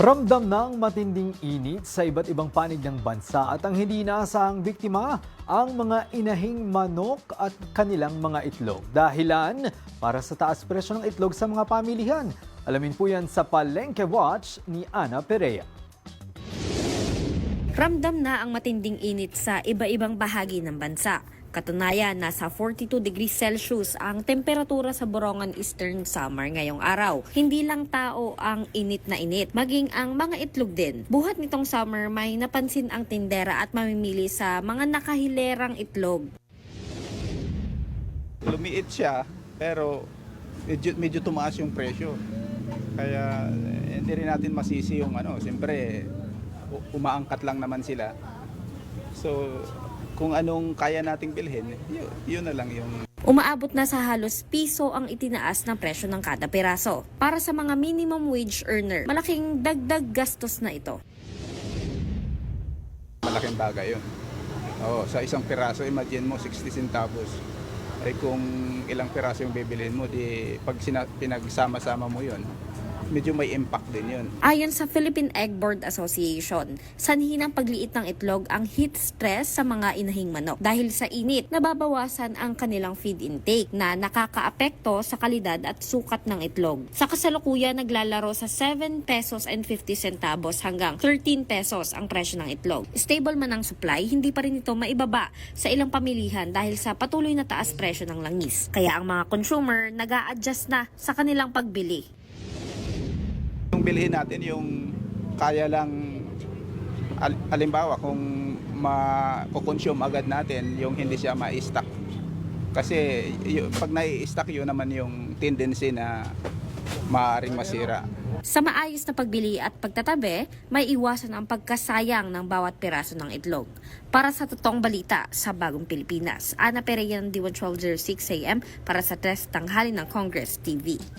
Ramdam ng matinding init sa iba't ibang panig ng bansa at ang hindi inaasahang biktima ang mga inahing manok at kanilang mga itlog. Dahilan para sa taas presyo ng itlog sa mga pamilihan. Alamin po yan sa Palengke Watch ni Ana Perea. Ramdam na ang matinding init sa iba-ibang bahagi ng bansa. Katunayan, nasa 42 degrees Celsius ang temperatura sa Borongan Eastern Samar ngayong araw. Hindi lang tao ang init na init, maging ang mga itlog din. Buhat nitong summer, may napansin ang tindera at mamimili sa mga nakahilerang itlog. Lumiit siya, pero medyo tumaas yung presyo. Kaya hindi rin natin masisi yung siyempre umaangkat lang naman sila. So kung anong kaya nating bilhin, yun na lang yung... Umaabot na sa halos piso ang itinaas ng presyo ng kada piraso. Para sa mga minimum wage earner, malaking dagdag gastos na ito. Malaking bagay yun. Sa isang piraso, imagine mo 60 centavos. Ay kung ilang piraso yung bibilhin mo, di pag pinagsama-sama mo yun, medyo may impact din yun. Ayon sa Philippine Egg Board Association, sanhi ng pagliit ng itlog ang heat stress sa mga inahing manok. Dahil sa init, nababawasan ang kanilang feed intake na nakakaapekto sa kalidad at sukat ng itlog. Sa kasalukuyan, naglalaro sa 7 pesos and 50 centavos hanggang 13 pesos ang presyo ng itlog. Stable man ang supply, hindi pa rin ito maibaba sa ilang pamilihan dahil sa patuloy na taas presyo ng langis. Kaya ang mga consumer nag-a-adjust na sa kanilang pagbili. Yung bilhin natin yung kaya lang, halimbawa kung ma-consume agad natin, yung hindi siya ma-stock. Kasi pag nai-stock yun naman yung tendency na maaaring masira. Sa maayos na pagbili at pagtatabi, may iwasan ang pagkasayang ng bawat piraso ng itlog. Para sa totoong balita sa Bagong Pilipinas, Ana Perea ng D1 1206 AM para sa Test Tanghali ng Congress TV.